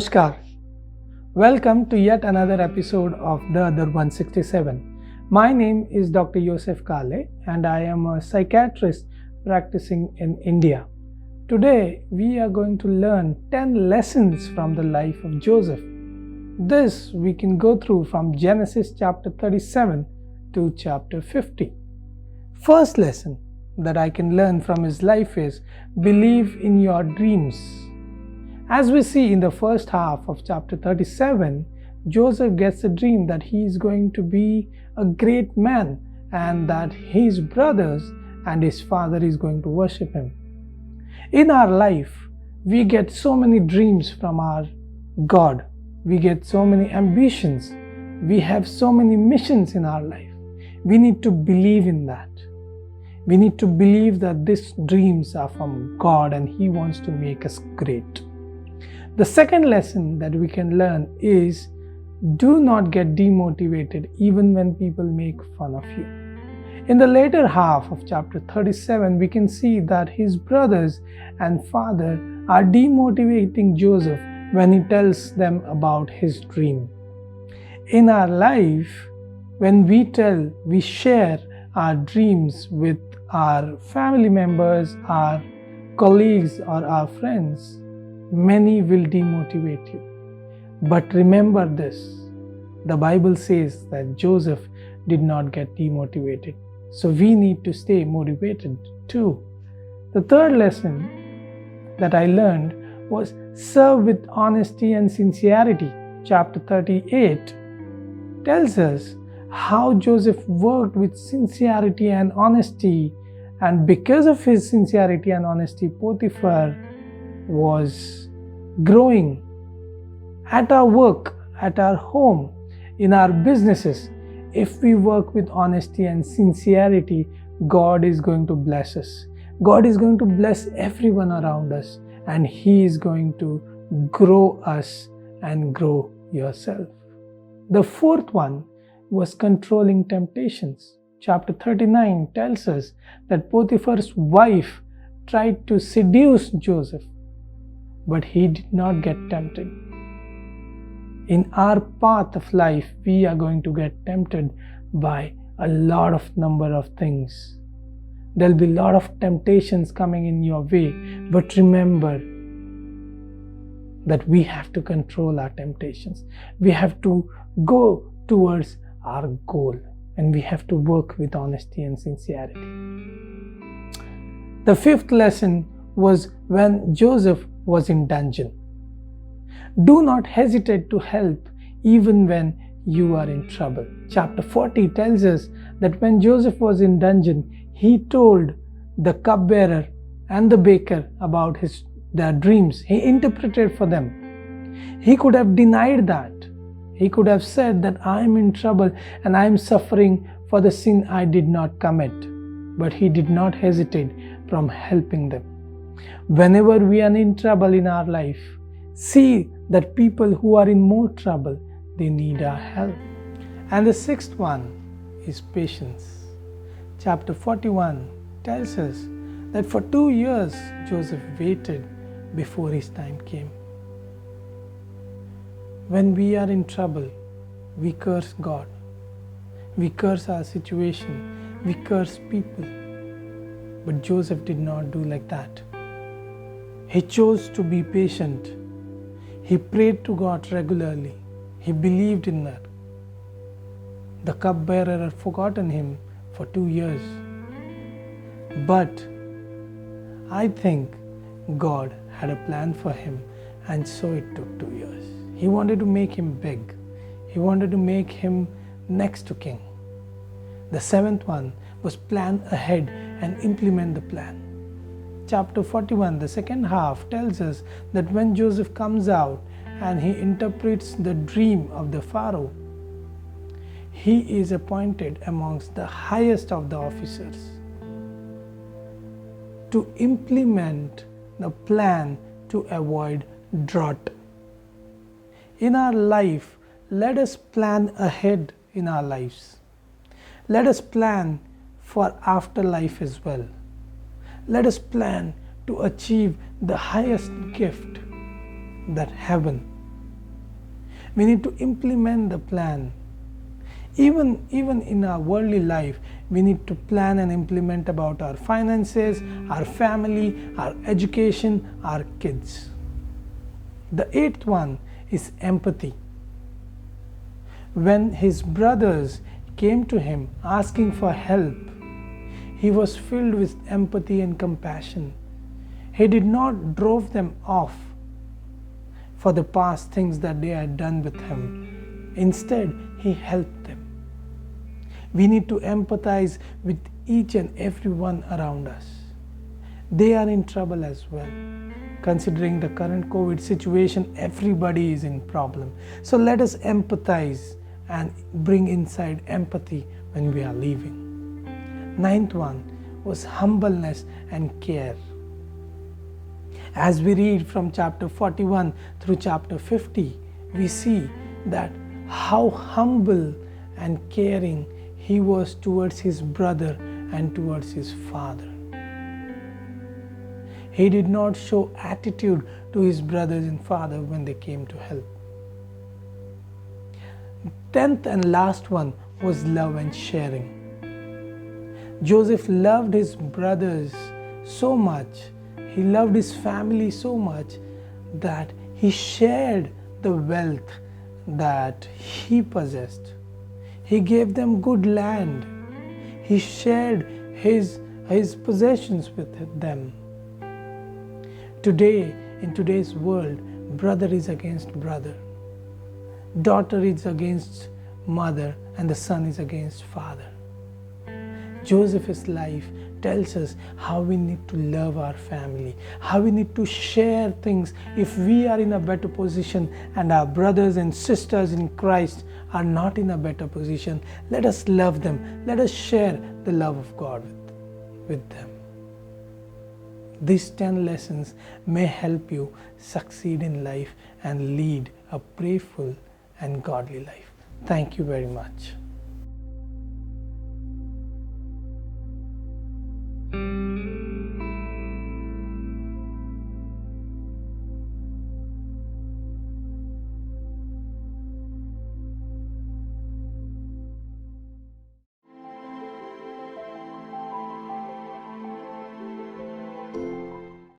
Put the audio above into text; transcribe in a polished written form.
Namaskar. Welcome to yet another episode of The Other 167. My name is Dr. Yosef Kale and I am a psychiatrist practicing in India. Today we are going to learn 10 lessons from the life of Joseph. This we can go through from Genesis chapter 37 to chapter 50. First lesson that I can learn from his life is believe in your dreams. As we see in the first half of chapter 37, Joseph gets a dream that he is going to be a great man and that his brothers and his father is going to worship him. In our life, we get so many dreams from our God. We get so many ambitions. We have so many missions in our life. We need to believe in that. We need to believe that these dreams are from God and He wants to make us great. The second lesson that we can learn is do not get demotivated even when people make fun of you. In the later half of chapter 37, we can see that his brothers and father are demotivating Joseph when he tells them about his dream. In our life, when we share our dreams with our family members, our colleagues, or our friends, many will demotivate you. But remember this, the Bible says that Joseph did not get demotivated. So we need to stay motivated too. The third lesson that I learned was serve with honesty and sincerity. Chapter 38 tells us how Joseph worked with sincerity and honesty, and because of his sincerity and honesty, Potiphar was growing at our work, at our home, in our businesses. If we work with honesty and sincerity, God is going to bless us. God is going to bless everyone around us, and He is going to grow us and grow yourself. The fourth one was controlling temptations. Chapter 39 tells us that Potiphar's wife tried to seduce Joseph, but he did not get tempted. In our path of life, we are going to get tempted by a lot of number of things. There'll be a lot of temptations coming in your way, but remember that we have to control our temptations. We have to go towards our goal, and we have to work with honesty and sincerity. The fifth lesson was when Joseph was in dungeon. Do not hesitate to help even when you are in trouble. Chapter 40 tells us that when Joseph was in dungeon, he told the cupbearer and the baker about their dreams. He interpreted for them. He could have denied that. He could have said that I am in trouble and I am suffering for the sin I did not commit. But he did not hesitate from helping them. Whenever we are in trouble in our life, see that people who are in more trouble, they need our help. And the sixth one is patience. Chapter 41 tells us that for 2 years Joseph waited before his time came. When we are in trouble, we curse God. We curse our situation. We curse people. But Joseph did not do like that. He chose to be patient. He prayed to God regularly. He believed in that. The cupbearer had forgotten him for 2 years. But I think God had a plan for him, and so it took 2 years. He wanted to make him big. He wanted to make him next to king. The seventh one was plan ahead and implement the plan. Chapter 41, the second half, tells us that when Joseph comes out and he interprets the dream of the Pharaoh, he is appointed amongst the highest of the officers to implement the plan to avoid drought. In our life, let us plan ahead in our lives. Let us plan for afterlife as well. Let us plan to achieve the highest gift that heaven We need to implement the plan. Even in our worldly life, we need to plan and implement about our finances, our family, our education, our kids. The eighth one is empathy. When his brothers came to him asking for help, he was filled with empathy and compassion. He did not drove them off for the past things that they had done with him. Instead, he helped them. We need to empathize with each and every one around us. They are in trouble as well. Considering the current COVID situation, everybody is in problem. So let us empathize and bring inside empathy when we are leaving. Ninth one was humbleness and care. As we read from chapter 41 through chapter 50, we see that how humble and caring he was towards his brother and towards his father. He did not show attitude to his brothers and father when they came to help. 10th and last one was love and sharing. Joseph loved his brothers so much, he loved his family so much that he shared the wealth that he possessed. He gave them good land. He shared his possessions with them. Today, in today's world, brother is against brother. Daughter is against mother and the son is against father. Joseph's life tells us how we need to love our family, how we need to share things if we are in a better position and our brothers and sisters in Christ are not in a better position. Let us love them. Let us share the love of God with them. These 10 lessons may help you succeed in life and lead a prayerful and godly life. Thank you very much.